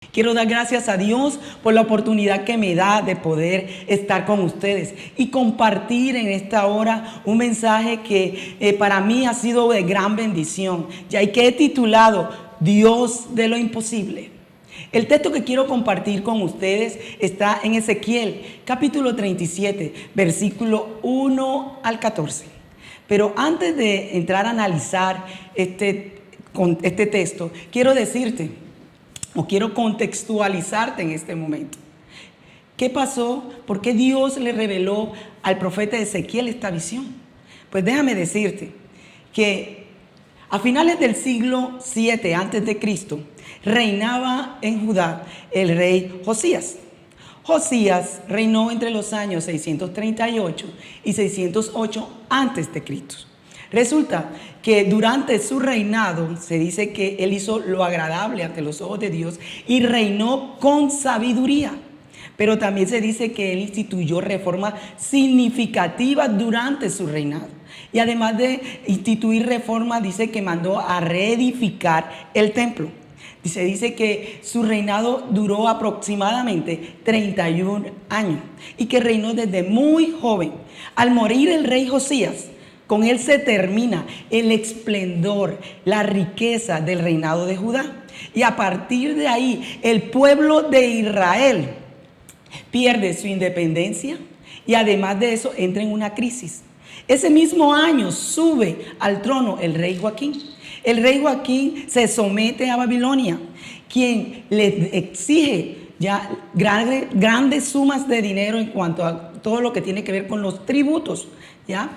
Quiero dar gracias a Dios por la oportunidad que me da de poder estar con ustedes y compartir en esta hora un mensaje que para mí ha sido de gran bendición, ya que he titulado Dios de lo imposible. El texto que quiero compartir con ustedes está en Ezequiel, capítulo 37, versículo 1 al 14. Pero antes de entrar a analizar este texto, quiero decirte, o quiero contextualizarte en este momento. ¿Qué pasó? ¿Por qué Dios le reveló al profeta Ezequiel esta visión? Pues déjame decirte que a finales del siglo 7 antes de Cristo reinaba en Judá el rey Josías. Josías reinó entre los años 638 y 608 antes de Cristo. Resulta que durante su reinado se dice que él hizo lo agradable ante los ojos de Dios y reinó con sabiduría. Pero también se dice que él instituyó reformas significativas durante su reinado. Y además de instituir reformas, dice que mandó a reedificar el templo. Se dice que su reinado duró aproximadamente 31 años y que reinó desde muy joven. Al morir el rey Josías, con él se termina el esplendor, la riqueza del reinado de Judá. Y a partir de ahí, el pueblo de Israel pierde su independencia y además de eso entra en una crisis. Ese mismo año sube al trono el rey Joaquín. El rey Joaquín se somete a Babilonia, quien le exige ya grandes sumas de dinero en cuanto a todo lo que tiene que ver con los tributos, ¿ya?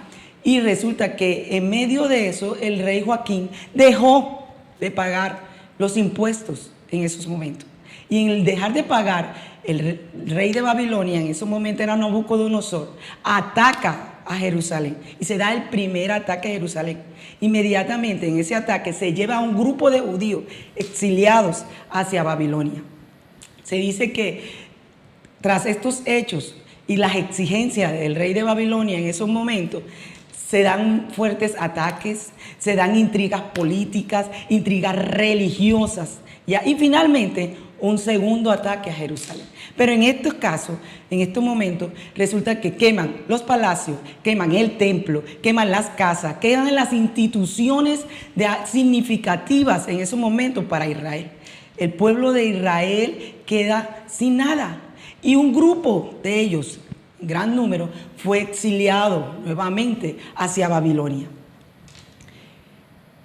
Y resulta que en medio de eso el rey Joaquín dejó de pagar los impuestos en esos momentos. Y en el dejar de pagar, el rey de Babilonia, en esos momentos era Nabucodonosor, ataca a Jerusalén y se da el primer ataque a Jerusalén. Inmediatamente en ese ataque se lleva a un grupo de judíos exiliados hacia Babilonia. Se dice que tras estos hechos y las exigencias del rey de Babilonia en esos momentos, se dan fuertes ataques, se dan intrigas políticas, intrigas religiosas, ¿ya? Y finalmente un segundo ataque a Jerusalén. Pero en estos casos, en estos momentos, resulta que queman los palacios, queman el templo, queman las casas, queman las instituciones significativas en esos momentos para Israel. El pueblo de Israel queda sin nada y un grupo de ellos, gran número, fue exiliado nuevamente hacia Babilonia.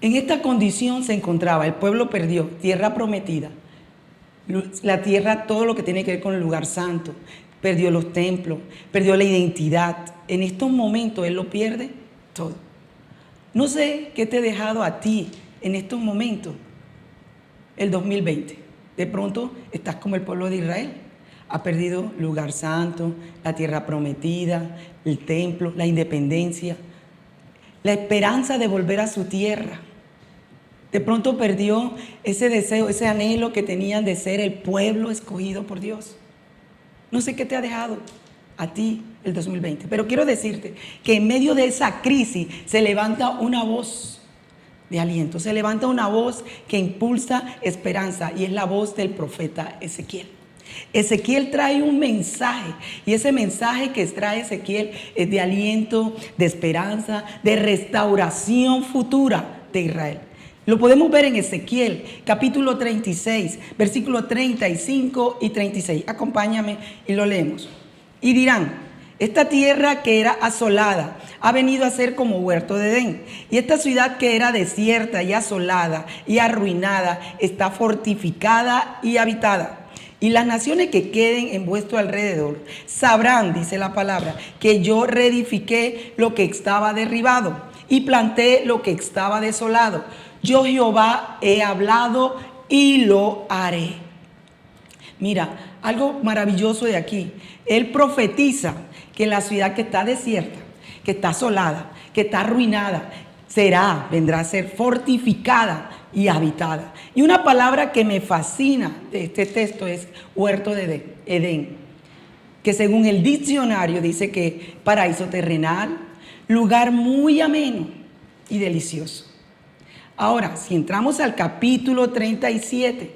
En esta condición se encontraba, el pueblo perdió tierra prometida, la tierra, todo lo que tiene que ver con el lugar santo, perdió los templos, perdió la identidad. En estos momentos él lo pierde todo. No sé qué te he dejado a ti en estos momentos, el 2020. De pronto estás como el pueblo de Israel. Ha perdido lugar santo, la tierra prometida, el templo, la independencia, la esperanza de volver a su tierra. De pronto perdió ese deseo, ese anhelo que tenían de ser el pueblo escogido por Dios. No sé qué te ha dejado a ti el 2020, pero quiero decirte que en medio de esa crisis se levanta una voz de aliento, se levanta una voz que impulsa esperanza y es la voz del profeta Ezequiel. Ezequiel trae un mensaje y ese mensaje que trae Ezequiel es de aliento, de esperanza, de restauración futura de Israel. Lo podemos ver en Ezequiel, capítulo 36, versículos 35 y 36. Acompáñame y lo leemos. Y dirán, esta tierra que era asolada ha venido a ser como huerto de Edén. Y esta ciudad que era desierta y asolada y arruinada está fortificada y habitada. Y las naciones que queden en vuestro alrededor sabrán, dice la palabra, que yo reedifiqué lo que estaba derribado y planté lo que estaba desolado. Yo Jehová he hablado y lo haré. Mira, algo maravilloso de aquí. Él profetiza que la ciudad que está desierta, que está asolada, que está arruinada, vendrá a ser fortificada y habitada. Y una palabra que me fascina de este texto es huerto de Edén, que según el diccionario dice que paraíso terrenal, lugar muy ameno y delicioso. Ahora, si entramos al capítulo 37,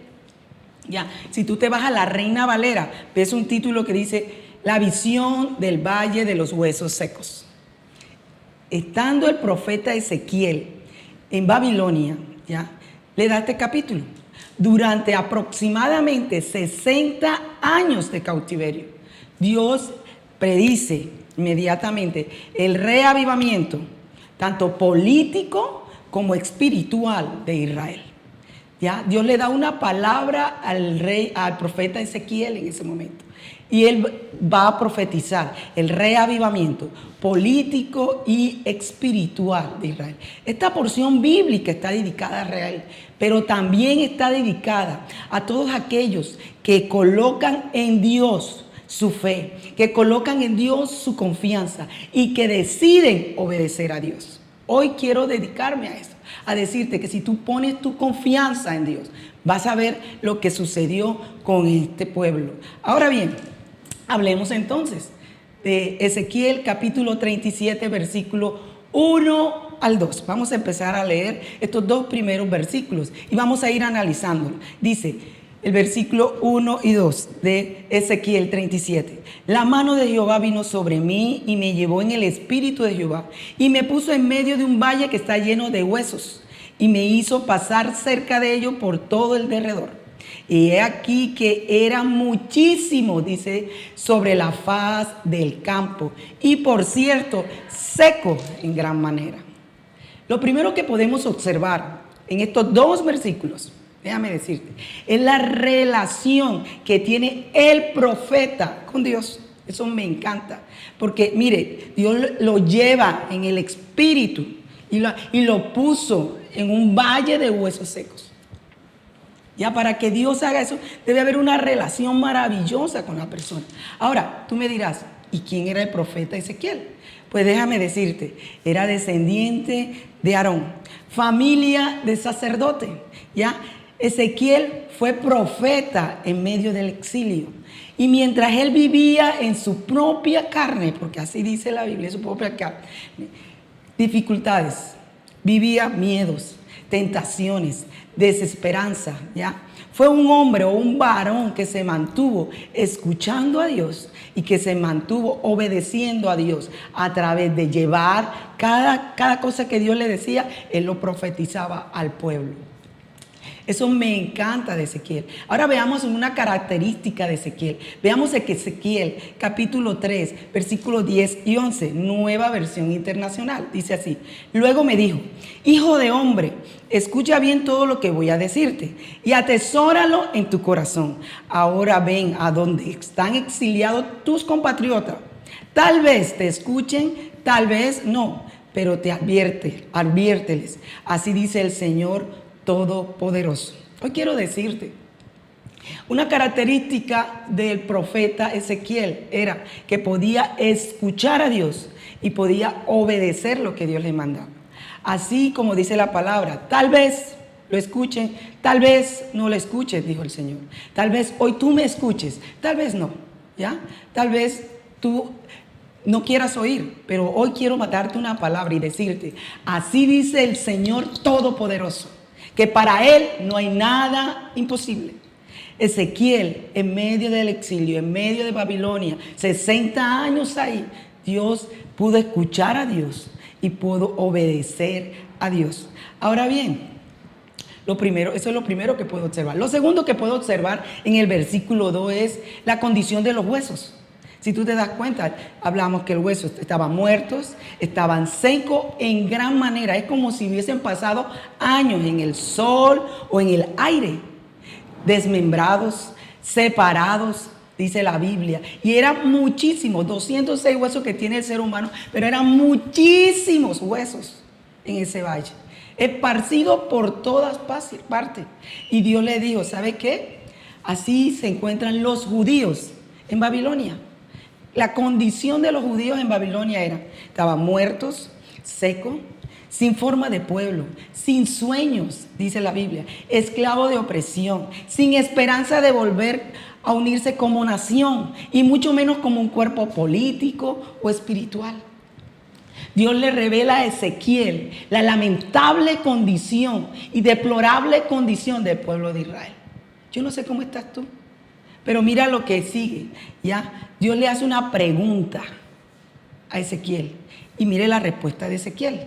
Ya, si tú te vas a la Reina Valera, ves un título que dice La visión del valle de los huesos secos. Estando el profeta Ezequiel en Babilonia, ya, le da este capítulo. Durante aproximadamente 60 años de cautiverio, Dios predice inmediatamente el reavivamiento, tanto político como espiritual de Israel. ¿Ya? Dios le da una palabra al profeta Ezequiel en ese momento. Y él va a profetizar el reavivamiento político y espiritual de Israel. Esta porción bíblica está dedicada a Israel, pero también está dedicada a todos aquellos que colocan en Dios su fe, que colocan en Dios su confianza y que deciden obedecer a Dios. Hoy quiero dedicarme a eso, a decirte que si tú pones tu confianza en Dios, vas a ver lo que sucedió con este pueblo. Ahora bien, hablemos entonces de Ezequiel capítulo 37, versículo 1 al 2. Vamos a empezar a leer estos dos primeros versículos y vamos a ir analizándolo. Dice el versículo 1 y 2 de Ezequiel 37. La mano de Jehová vino sobre mí y me llevó en el espíritu de Jehová y me puso en medio de un valle que está lleno de huesos y me hizo pasar cerca de ello por todo el derredor. Y he aquí que era muchísimo, dice, sobre la faz del campo y por cierto, seco en gran manera. Lo primero que podemos observar en estos dos versículos, déjame decirte, es la relación que tiene el profeta con Dios. Eso me encanta, porque mire, Dios lo lleva en el espíritu y lo puso en un valle de huesos secos. Ya para que Dios haga eso, debe haber una relación maravillosa con la persona. Ahora, tú me dirás, ¿y quién era el profeta Ezequiel? Pues déjame decirte, era descendiente de Aarón, familia de sacerdote, ¿ya? Ezequiel fue profeta en medio del exilio. Y mientras él vivía en su propia carne, porque así dice la Biblia, su propia carne, dificultades, vivía miedos, tentaciones, desesperanza, ¿ya? Fue un hombre o un varón que se mantuvo escuchando a Dios y que se mantuvo obedeciendo a Dios a través de llevar cada cosa que Dios le decía, él lo profetizaba al pueblo. Eso me encanta de Ezequiel. Ahora veamos una característica de Ezequiel. Veamos que Ezequiel, capítulo 3, versículos 10 y 11, nueva versión internacional. Dice así: luego me dijo, hijo de hombre, escucha bien todo lo que voy a decirte y atesóralo en tu corazón. Ahora ven a donde están exiliados tus compatriotas. Tal vez te escuchen, tal vez no, pero te adviérteles. Así dice el Señor Todopoderoso. Hoy quiero decirte, una característica del profeta Ezequiel era que podía escuchar a Dios y podía obedecer lo que Dios le mandaba. Así como dice la palabra, tal vez lo escuchen, tal vez no lo escuches, dijo el Señor. Tal vez hoy tú me escuches, tal vez no, ¿ya? Tal vez tú no quieras oír, pero hoy quiero darte una palabra y decirte, así dice el Señor Todopoderoso, que para él no hay nada imposible. Ezequiel, en medio del exilio, en medio de Babilonia, 60 años ahí, Dios pudo escuchar a Dios y pudo obedecer a Dios. Ahora bien, eso es lo primero que puedo observar. Lo segundo que puedo observar en el versículo 2 es la condición de los huesos. Si tú te das cuenta, hablamos que los huesos estaban muertos, estaban secos en gran manera. Es como si hubiesen pasado años en el sol o en el aire, desmembrados, separados, dice la Biblia. Y eran muchísimos, 206 huesos que tiene el ser humano, pero eran muchísimos huesos en ese valle, esparcidos por todas partes. Y Dios le dijo, ¿sabe qué? Así se encuentran los judíos en Babilonia. La condición de los judíos en Babilonia estaban muertos, secos, sin forma de pueblo, sin sueños, dice la Biblia, esclavos de opresión, sin esperanza de volver a unirse como nación y mucho menos como un cuerpo político o espiritual. Dios le revela a Ezequiel la lamentable condición y deplorable condición del pueblo de Israel. Yo no sé cómo estás tú, pero mira lo que sigue, ¿ya? Dios le hace una pregunta a Ezequiel y mire la respuesta de Ezequiel.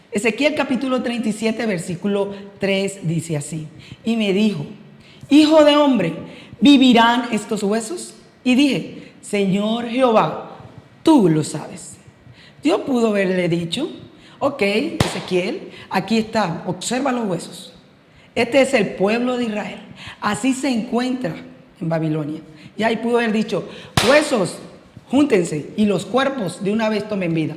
Ezequiel capítulo 37, versículo 3 dice así: y me dijo, hijo de hombre, ¿vivirán estos huesos? Y dije, Señor Jehová, tú lo sabes. Dios pudo haberle dicho, ok, Ezequiel, aquí está, observa los huesos. Este es el pueblo de Israel. Así se encuentra en Babilonia. Y ahí pudo haber dicho, huesos, júntense y los cuerpos de una vez tomen vida.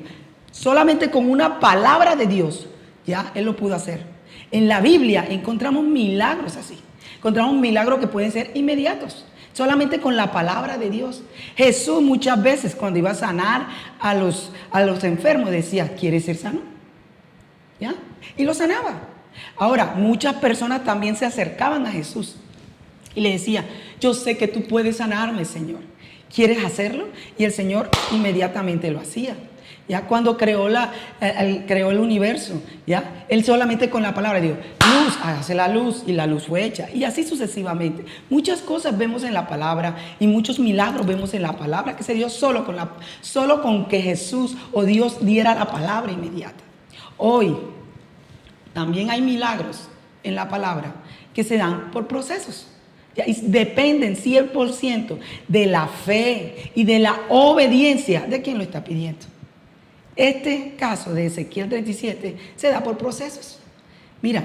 Solamente con una palabra de Dios, ya Él lo pudo hacer. En la Biblia encontramos milagros así. Encontramos milagros que pueden ser inmediatos. Solamente con la palabra de Dios. Jesús muchas veces cuando iba a sanar a los enfermos decía, ¿quieres ser sano? ¿Ya? Y lo sanaba. Ahora, muchas personas también se acercaban a Jesús y le decían, yo sé que tú puedes sanarme, Señor. ¿Quieres hacerlo? Y el Señor inmediatamente lo hacía. Ya cuando creó el universo, ya Él solamente con la palabra dijo, luz, hágase la luz, y la luz fue hecha. Y así sucesivamente. Muchas cosas vemos en la palabra y muchos milagros vemos en la palabra que se dio solo con que Jesús o Dios diera la palabra inmediata. Hoy también hay milagros en la palabra que se dan por procesos. Y dependen 100% de la fe y de la obediencia de quien lo está pidiendo. Este caso de Ezequiel 37 se da por procesos. Mira,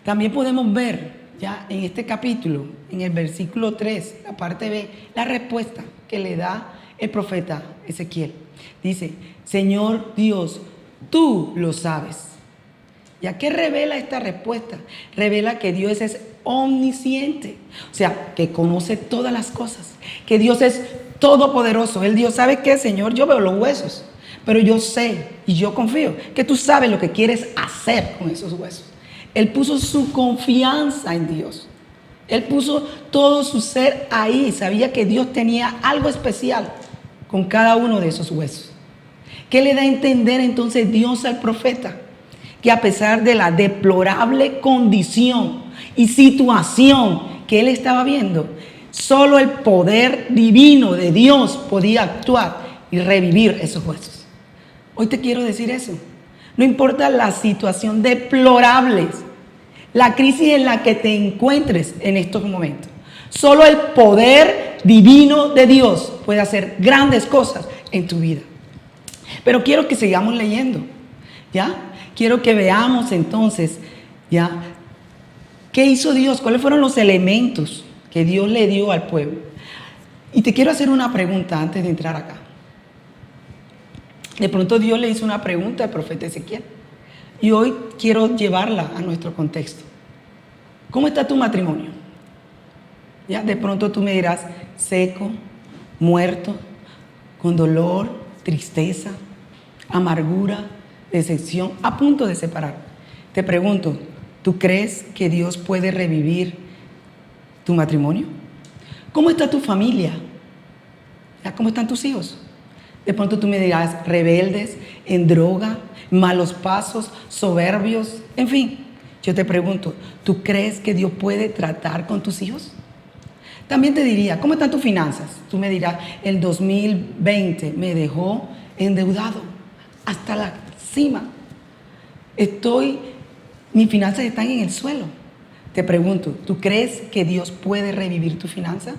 también podemos ver ya en este capítulo, en el versículo 3, la parte B, la respuesta que le da el profeta Ezequiel. Dice, Señor Dios, tú lo sabes. ¿Ya qué revela esta respuesta? Revela que Dios es omnisciente, o sea, que conoce todas las cosas, que Dios es todopoderoso. El Dios sabe que, Señor, yo veo los huesos, pero yo sé y yo confío que tú sabes lo que quieres hacer con esos huesos. Él puso su confianza en Dios. Él puso todo su ser ahí. Sabía que Dios tenía algo especial con cada uno de esos huesos. ¿Qué le da a entender entonces Dios al profeta? Que a pesar de la deplorable condición y situación que él estaba viendo, solo el poder divino de Dios podía actuar y revivir esos huesos. Hoy te quiero decir eso. No importa la situación deplorable, la crisis en la que te encuentres en estos momentos, solo el poder divino de Dios puede hacer grandes cosas en tu vida. Pero quiero que sigamos leyendo, ¿ya? Quiero que veamos entonces, ¿ya? ¿Qué hizo Dios? ¿Cuáles fueron los elementos que Dios le dio al pueblo? Y te quiero hacer una pregunta antes de entrar acá. De pronto Dios le hizo una pregunta al profeta Ezequiel. Y hoy quiero llevarla a nuestro contexto. ¿Cómo está tu matrimonio? ¿Ya? De pronto tú me dirás, seco, muerto, con dolor, tristeza, amargura, decepción, a punto de separar. Te pregunto, ¿tú crees que Dios puede revivir tu matrimonio? ¿Cómo está tu familia? ¿Cómo están tus hijos? De pronto tú me dirás, rebeldes, en droga, malos pasos, soberbios, en fin. Yo te pregunto, ¿tú crees que Dios puede tratar con tus hijos? También te diría, ¿cómo están tus finanzas? Tú me dirás, el 2020 me dejó endeudado hasta la cima. Mis finanzas están en el suelo. Te pregunto, ¿tú crees que Dios puede revivir tu finanza?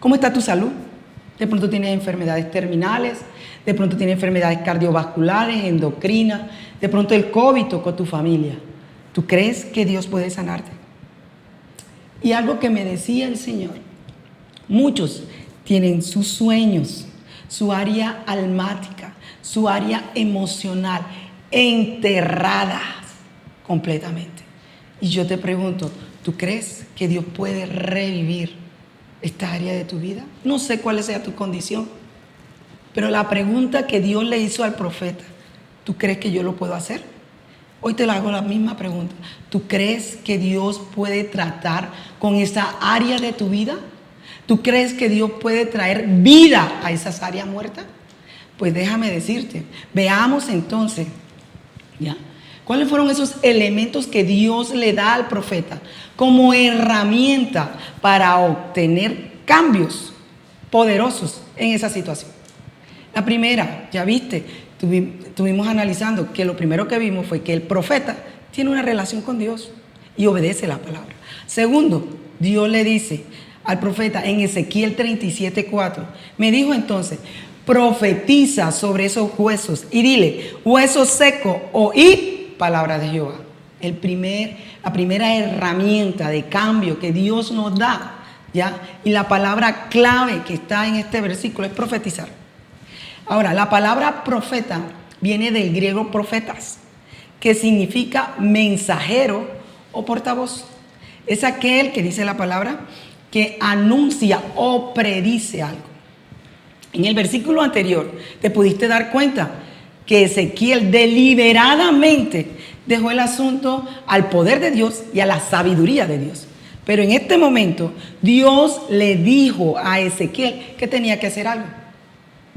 ¿Cómo está tu salud? De pronto tienes enfermedades terminales, de pronto tienes enfermedades cardiovasculares, endocrinas, de pronto el COVID tocó tu familia. ¿Tú crees que Dios puede sanarte? Y algo que me decía el Señor, muchos tienen sus sueños, su área almática, su área emocional enterradas completamente. Y yo te pregunto, ¿tú crees que Dios puede revivir esta área de tu vida? No sé cuál sea tu condición, pero la pregunta que Dios le hizo al profeta, ¿tú crees que yo lo puedo hacer? Hoy te hago la misma pregunta. ¿Tú crees que Dios puede tratar con esa área de tu vida? ¿Tú crees que Dios puede traer vida a esas áreas muertas? Pues déjame decirte, veamos entonces, ¿ya? ¿Cuáles fueron esos elementos que Dios le da al profeta como herramienta para obtener cambios poderosos en esa situación? La primera, ya viste, estuvimos analizando que lo primero que vimos fue que el profeta tiene una relación con Dios y obedece la palabra. Segundo, Dios le dice al profeta en Ezequiel 37:4, me dijo entonces, profetiza sobre esos huesos y dile, huesos secos, oíd palabra de Jehová. La primera herramienta de cambio que Dios nos da, ¿ya? Y la palabra clave que está en este versículo es profetizar. Ahora, la palabra profeta viene del griego profetas, que significa mensajero o portavoz. Es aquel que dice la palabra que anuncia o predice algo. En el versículo anterior te pudiste dar cuenta que Ezequiel deliberadamente dejó el asunto al poder de Dios y a la sabiduría de Dios. Pero en este momento Dios le dijo a Ezequiel que tenía que hacer algo.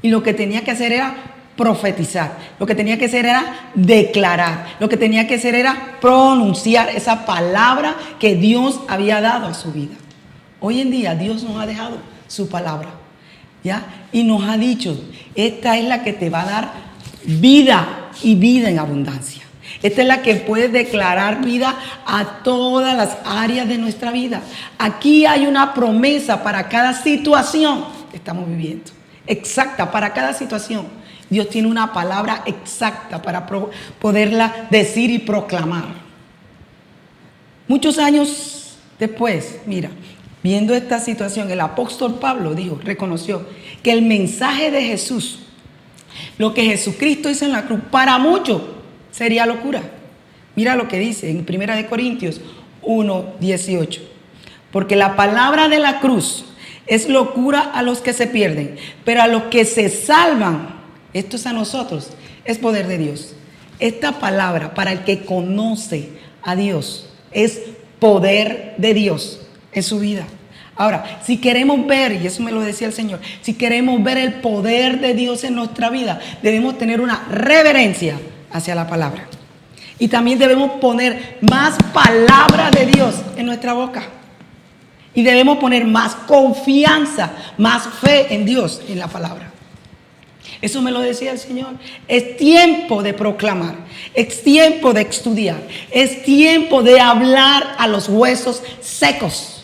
Y lo que tenía que hacer era profetizar. Lo que tenía que hacer era declarar. Lo que tenía que hacer era pronunciar esa palabra que Dios había dado a su vida. Hoy en día Dios nos ha dejado su palabra, ¿ya? Y nos ha dicho, esta es la que te va a dar vida y vida en abundancia. Esta es la que puede declarar vida a todas las áreas de nuestra vida. Aquí hay una promesa para cada situación que estamos viviendo. Exacta, para cada situación. Dios tiene una palabra exacta para poderla decir y proclamar. Muchos años después, mira, viendo esta situación, el apóstol Pablo reconoció que el mensaje de Jesús, lo que Jesucristo hizo en la cruz, para muchos sería locura. Mira lo que dice en 1 Corintios 1:18. Porque la palabra de la cruz es locura a los que se pierden, pero a los que se salvan, esto es a nosotros, es poder de Dios. Esta palabra para el que conoce a Dios es poder de Dios en su vida. Ahora, si queremos ver, y eso me lo decía el Señor, si queremos ver el poder de Dios en nuestra vida, debemos tener una reverencia hacia la palabra. Y también debemos poner más palabra de Dios en nuestra boca. Y debemos poner más confianza, más fe en Dios, en la palabra. Eso me lo decía el Señor. Es tiempo de proclamar, es tiempo de estudiar, es tiempo de hablar a los huesos secos,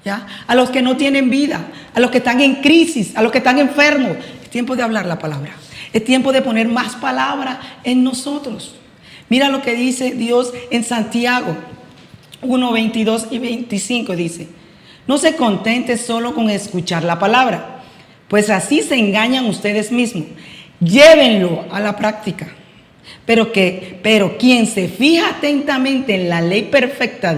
¿ya? A los que no tienen vida, a los que están en crisis, a los que están enfermos. Es tiempo de hablar la palabra. Es tiempo de poner más palabra en nosotros. Mira lo que dice Dios en Santiago 1:22 y 25 dice, no se contente solo con escuchar la palabra, pues así se engañan ustedes mismos. Llévenlo a la práctica. Pero quien se fija atentamente en la ley perfecta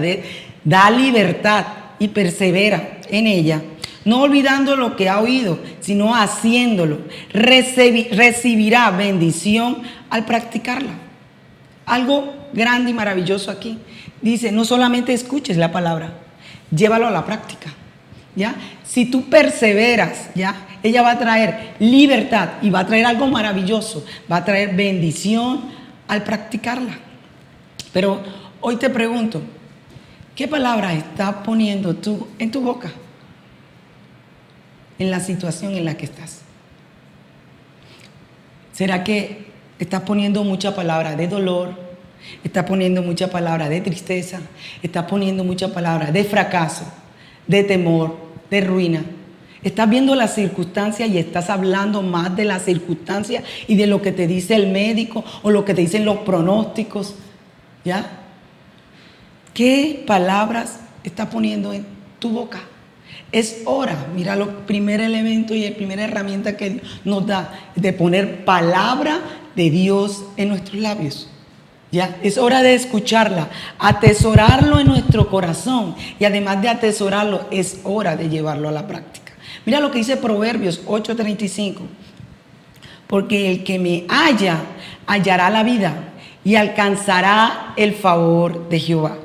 da libertad y persevera en ella, no olvidando lo que ha oído, sino haciéndolo, recibirá bendición al practicarla. Algo grande y maravilloso aquí. Dice, no solamente escuches la palabra, llévalo a la práctica, ¿ya? Si tú perseveras, ¿ya? Ella va a traer libertad y va a traer algo maravilloso, va a traer bendición al practicarla. Pero hoy te pregunto, ¿qué palabra estás poniendo tú en tu boca? En la situación en la que estás. ¿Será que estás poniendo mucha palabra de dolor? Estás poniendo mucha palabra de tristeza, estás poniendo mucha palabra de fracaso, de temor, de ruina. Estás viendo las circunstancias y estás hablando más de las circunstancias y de lo que te dice el médico o lo que te dicen los pronósticos, ¿ya? ¿Qué palabras estás poniendo en tu boca? Es hora, mira, el primer elemento y la primera herramienta que nos da de poner palabra de Dios en nuestros labios. Ya, es hora de escucharla, atesorarlo en nuestro corazón y además de atesorarlo, es hora de llevarlo a la práctica. Mira lo que dice Proverbios 8:35. Porque el que me halla, hallará la vida y alcanzará el favor de Jehová.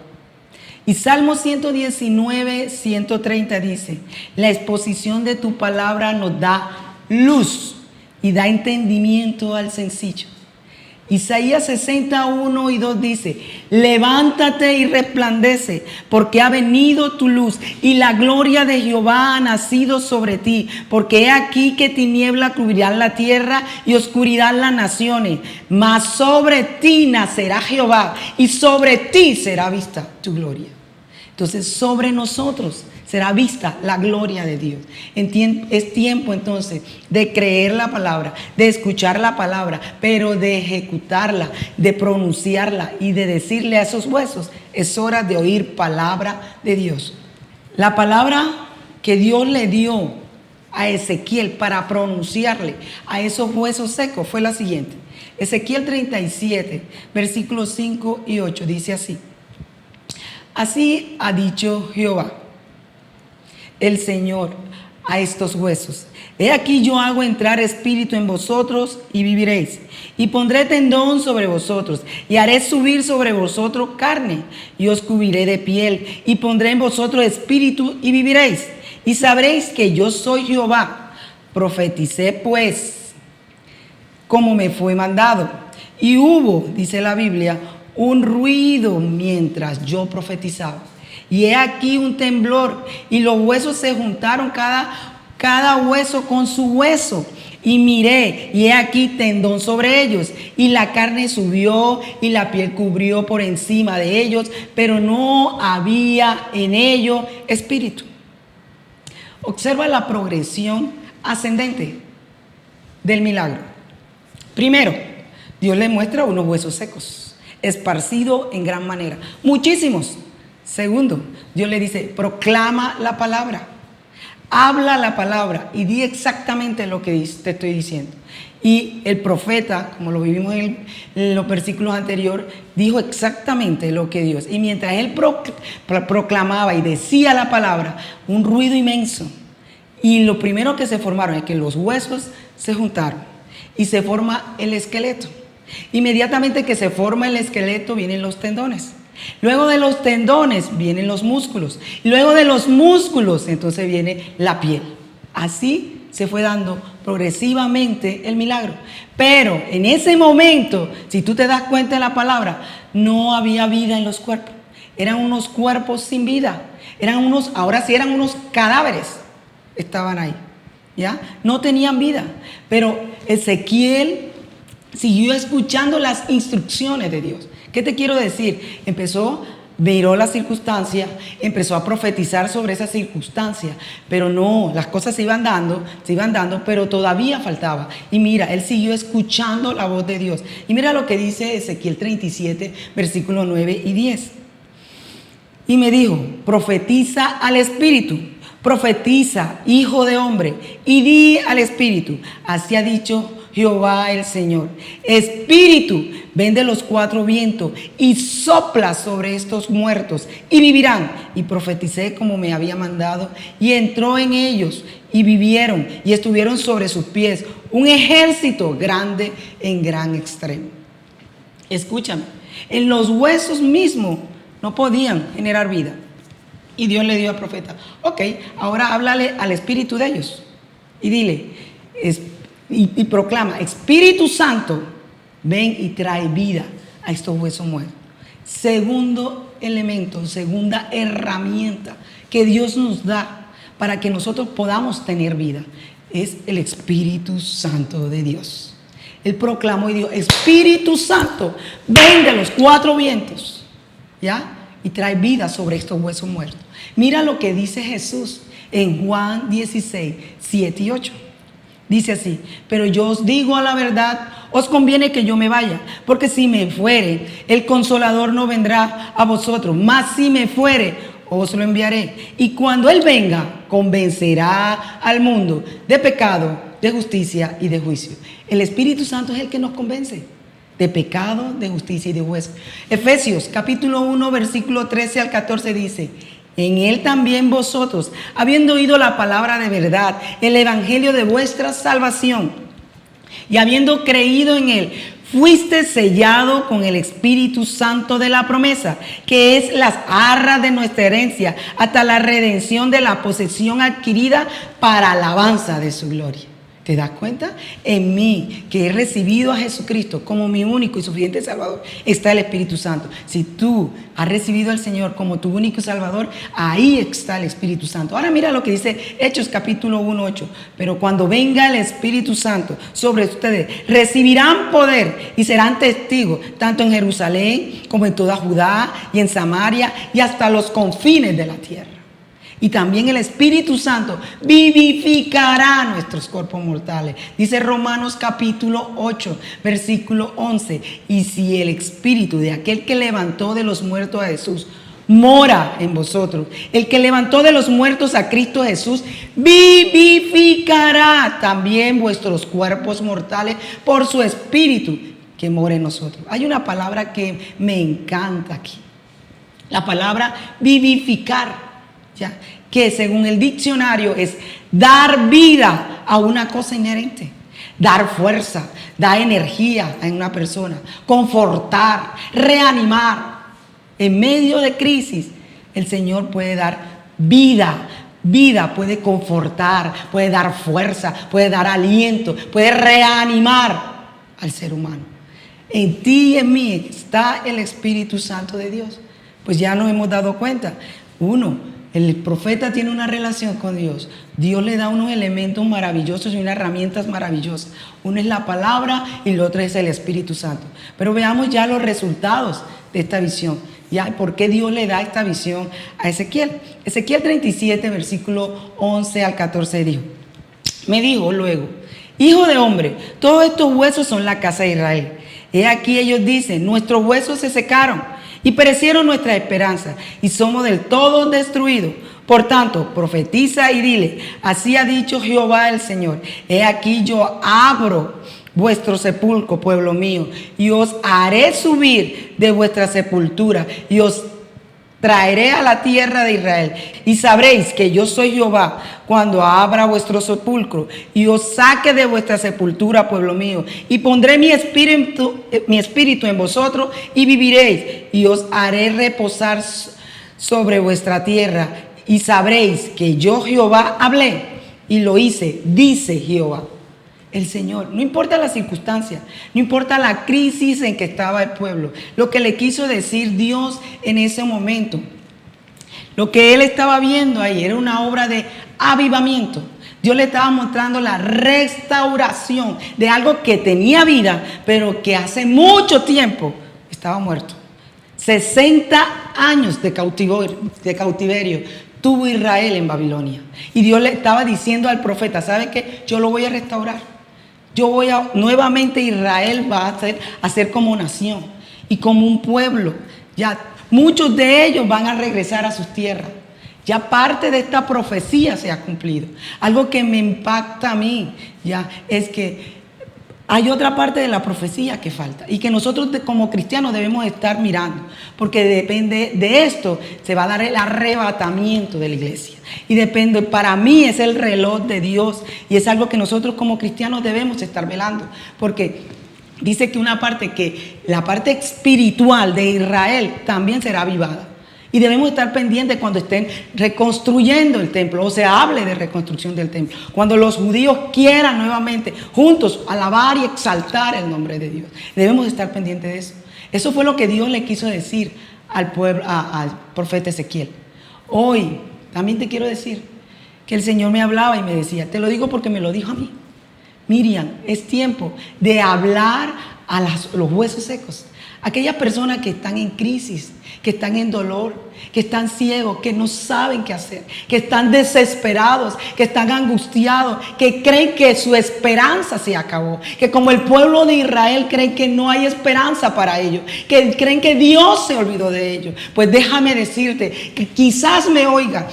Y Salmo 119:130 dice, la exposición de tu palabra nos da luz y da entendimiento al sencillo. Isaías 61:2 dice: levántate y resplandece, porque ha venido tu luz y la gloria de Jehová ha nacido sobre ti. Porque he aquí que tiniebla cubrirá la tierra y oscuridad las naciones, mas sobre ti nacerá Jehová y sobre ti será vista tu gloria. Entonces, sobre nosotros será vista la gloria de Dios. Es tiempo entonces de creer la palabra, de escuchar la palabra, pero de ejecutarla, de pronunciarla y de decirle a esos huesos: es hora de oír palabra de Dios. La palabra que Dios le dio a Ezequiel para pronunciarle a esos huesos secos fue la siguiente. Ezequiel 37, versículos 5 y 8 dice así: así ha dicho Jehová, el Señor, a estos huesos: he aquí yo hago entrar espíritu en vosotros y viviréis, y pondré tendón sobre vosotros, y haré subir sobre vosotros carne, y os cubriré de piel, y pondré en vosotros espíritu y viviréis, y sabréis que yo soy Jehová. Profeticé pues como me fue mandado, y hubo, dice la Biblia, un ruido mientras yo profetizaba. Y he aquí un temblor, y los huesos se juntaron cada hueso con su hueso. Y miré, y he aquí tendón sobre ellos, y la carne subió, y la piel cubrió por encima de ellos, pero no había en ellos espíritu. Observa la progresión ascendente del milagro. Primero, Dios le muestra unos huesos secos, esparcidos en gran manera, muchísimos. Segundo, Dios le dice: proclama la palabra, habla la palabra y di exactamente lo que te estoy diciendo. Y el profeta, como lo vivimos en los versículos anteriores, dijo exactamente lo que Dios. Y mientras él proclamaba y decía la palabra, un ruido inmenso. Y lo primero que se formaron es que los huesos se juntaron y se forma el esqueleto. Inmediatamente que se forma el esqueleto vienen los tendones. Luego de los tendones vienen los músculos. Luego de los músculos entonces viene la piel. Así se fue dando progresivamente el milagro. Pero en ese momento, si tú te das cuenta de la palabra, no había vida en los cuerpos. Eran unos cuerpos sin vida. Ahora sí eran unos cadáveres. Estaban ahí, ¿ya? No tenían vida. Pero Ezequiel siguió escuchando las instrucciones de Dios. ¿Qué te quiero decir? Miró la circunstancia, empezó a profetizar sobre esa circunstancia, pero no, las cosas se iban dando, pero todavía faltaba. Y mira, él siguió escuchando la voz de Dios. Y mira lo que dice Ezequiel 37, versículos 9 y 10. Y me dijo: profetiza al espíritu, profetiza, hijo de hombre, y di al espíritu: así ha dicho Jehová el Señor, espíritu, ven de los cuatro vientos y sopla sobre estos muertos y vivirán. Y profeticé como me había mandado, y entró en ellos y vivieron y estuvieron sobre sus pies un ejército grande en gran extremo. Escúchame, en los huesos mismos no podían generar vida. Y Dios le dio al profeta: ok, ahora háblale al espíritu de ellos y dile, y proclama: Espíritu Santo, ven y trae vida a estos huesos muertos. Segundo elemento, segunda herramienta que Dios nos da para que nosotros podamos tener vida, es el Espíritu Santo de Dios. Él proclamó y dijo: Espíritu Santo, ven de los cuatro vientos, ¿ya? Y trae vida sobre estos huesos muertos. Mira lo que dice Jesús en Juan 16, 7 y 8. Dice así: pero yo os digo a la verdad, os conviene que yo me vaya, porque si me fuere, el Consolador no vendrá a vosotros, mas si me fuere, os lo enviaré. Y cuando Él venga, convencerá al mundo de pecado, de justicia y de juicio. El Espíritu Santo es el que nos convence de pecado, de justicia y de juicio. Efesios capítulo 1, versículo 13 al 14 dice: en Él también vosotros, habiendo oído la palabra de verdad, el evangelio de vuestra salvación, y habiendo creído en Él, fuiste sellado con el Espíritu Santo de la promesa, que es las arras de nuestra herencia, hasta la redención de la posesión adquirida para alabanza de su gloria. ¿Te das cuenta? En mí, que he recibido a Jesucristo como mi único y suficiente Salvador, está el Espíritu Santo. Si tú has recibido al Señor como tu único Salvador, ahí está el Espíritu Santo. Ahora mira lo que dice Hechos capítulo 1:8. Pero cuando venga el Espíritu Santo sobre ustedes, recibirán poder y serán testigos, tanto en Jerusalén como en toda Judá y en Samaria y hasta los confines de la tierra. Y también el Espíritu Santo vivificará nuestros cuerpos mortales. Dice Romanos capítulo 8, versículo 11. Y si el Espíritu de aquel que levantó de los muertos a Jesús mora en vosotros, el que levantó de los muertos a Cristo Jesús, vivificará también vuestros cuerpos mortales por su Espíritu que mora en nosotros. Hay una palabra que me encanta aquí. La palabra vivificar. ¿Ya? Que según el diccionario es dar vida a una cosa inherente, dar fuerza, dar energía a una persona, confortar, reanimar. En medio de crisis, el Señor puede dar vida, puede confortar, puede dar fuerza, puede dar aliento, puede reanimar al ser humano. En ti y en mí está el Espíritu Santo de Dios. Pues ya nos hemos dado cuenta. El profeta tiene una relación con Dios. Dios le da unos elementos maravillosos y unas herramientas maravillosas. Uno es la palabra y el otro es el Espíritu Santo. Pero veamos ya los resultados de esta visión. Ya, ¿por qué Dios le da esta visión a Ezequiel? Ezequiel 37, versículo 11 al 14 dijo: me dijo luego, hijo de hombre, todos estos huesos son la casa de Israel. He aquí ellos dicen, nuestros huesos se secaron y perecieron nuestras esperanzas, y somos del todo destruidos. Por tanto, profetiza y dile, así ha dicho Jehová el Señor, he aquí yo abro vuestro sepulcro, pueblo mío, y os haré subir de vuestra sepultura, y os traeré a la tierra de Israel, y sabréis que yo soy Jehová cuando abra vuestro sepulcro y os saque de vuestra sepultura, pueblo mío, y pondré mi espíritu en vosotros y viviréis, y os haré reposar sobre vuestra tierra, y sabréis que yo Jehová hablé y lo hice, dice Jehová el Señor. No importa la circunstancia, no importa la crisis en que estaba el pueblo, lo que le quiso decir Dios en ese momento, lo que él estaba viendo ahí era una obra de avivamiento. Dios le estaba mostrando la restauración de algo que tenía vida, pero que hace mucho tiempo estaba muerto. 60 años de cautiverio tuvo Israel en Babilonia. Y Dios le estaba diciendo al profeta, ¿sabe qué? Yo lo voy a restaurar. Nuevamente Israel va a ser como nación y como un pueblo. Ya muchos de ellos van a regresar a sus tierras. Ya parte de esta profecía se ha cumplido. Algo que me impacta a mí ya es que hay otra parte de la profecía que falta y que nosotros como cristianos debemos estar mirando, porque depende de esto se va a dar el arrebatamiento de la iglesia. Y depende, para mí es el reloj de Dios y es algo que nosotros como cristianos debemos estar velando, porque dice que la parte espiritual de Israel también será avivada. Y debemos estar pendientes cuando estén reconstruyendo el templo, o se hable de reconstrucción del templo. Cuando los judíos quieran nuevamente juntos alabar y exaltar el nombre de Dios. Debemos estar pendientes de eso. Eso fue lo que Dios le quiso decir al pueblo, al profeta Ezequiel. Hoy también te quiero decir que el Señor me hablaba y me decía, te lo digo porque me lo dijo a mí. Miriam, es tiempo de hablar a los huesos secos. Aquellas personas que están en crisis, que están en dolor, que están ciegos, que no saben qué hacer, que están desesperados, que están angustiados, que creen que su esperanza se acabó, que como el pueblo de Israel creen que no hay esperanza para ellos, que creen que Dios se olvidó de ellos. Pues déjame decirte que quizás me oiga,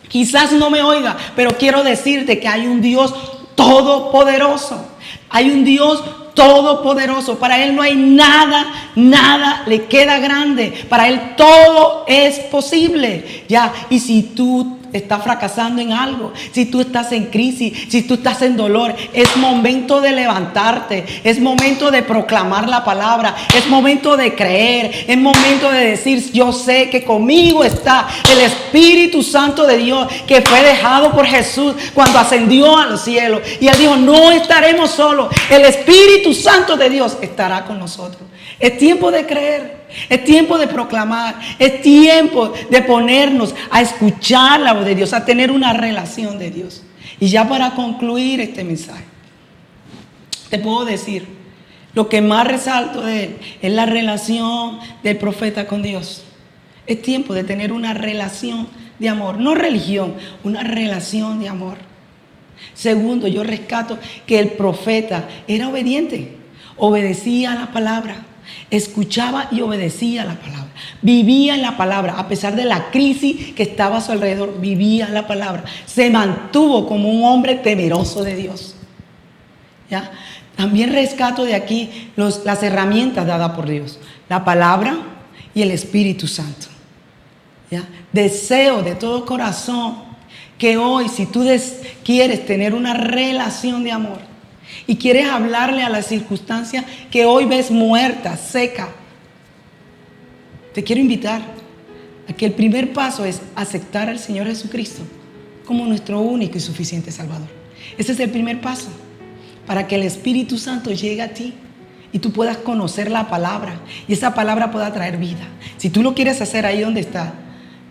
quizás no me oiga, pero quiero decirte que hay un Dios todopoderoso. Hay un Dios todopoderoso. Para Él no hay nada le queda grande. Para Él todo es posible. Ya, y si tú estás fracasando en algo, si tú estás en crisis, si tú estás en dolor, es momento de levantarte, es momento de proclamar la palabra, es momento de creer, es momento de decir: yo sé que conmigo está el Espíritu Santo de Dios, que fue dejado por Jesús cuando ascendió a los cielos. Y Él dijo: no estaremos solos, el Espíritu Santo de Dios estará con nosotros. Es tiempo de creer, es tiempo de proclamar, es tiempo de ponernos a escuchar la voz de Dios, a tener una relación de Dios. Y ya para concluir este mensaje, te puedo decir, lo que más resalto de él es la relación del profeta con Dios. Es tiempo de tener una relación de amor, no religión, una relación de amor. Segundo, yo rescato que el profeta era obediente, obedecía a la palabra, escuchaba y obedecía a la palabra, vivía en la palabra, a pesar de la crisis que estaba a su alrededor, vivía la palabra, se mantuvo como un hombre temeroso de Dios. ¿Ya? También rescato de aquí las herramientas dadas por Dios, la palabra y el Espíritu Santo. ¿Ya? Deseo de todo corazón que hoy, si tú quieres tener una relación de amor y quieres hablarle a las circunstancias que hoy ves muerta, seca, te quiero invitar a que el primer paso es aceptar al Señor Jesucristo como nuestro único y suficiente Salvador. Ese es el primer paso para que el Espíritu Santo llegue a ti y tú puedas conocer la palabra y esa palabra pueda traer vida. Si tú lo quieres hacer ahí donde está,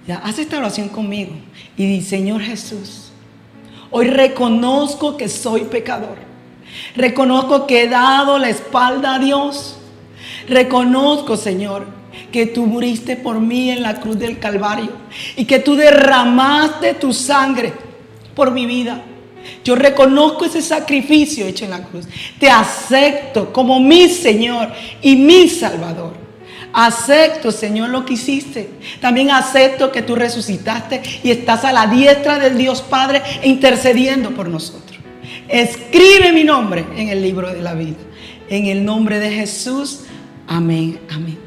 ya, haz esta oración conmigo y di: Señor Jesús, hoy reconozco que soy pecador. Reconozco que he dado la espalda a Dios. Reconozco, Señor, que tú muriste por mí en la cruz del Calvario y que tú derramaste tu sangre por mi vida. Yo reconozco ese sacrificio hecho en la cruz. Te acepto como mi Señor y mi Salvador. Acepto, Señor, lo que hiciste. También acepto que tú resucitaste y estás a la diestra del Dios Padre intercediendo por nosotros. Escribe mi nombre en el libro de la vida. En el nombre de Jesús. Amén, amén.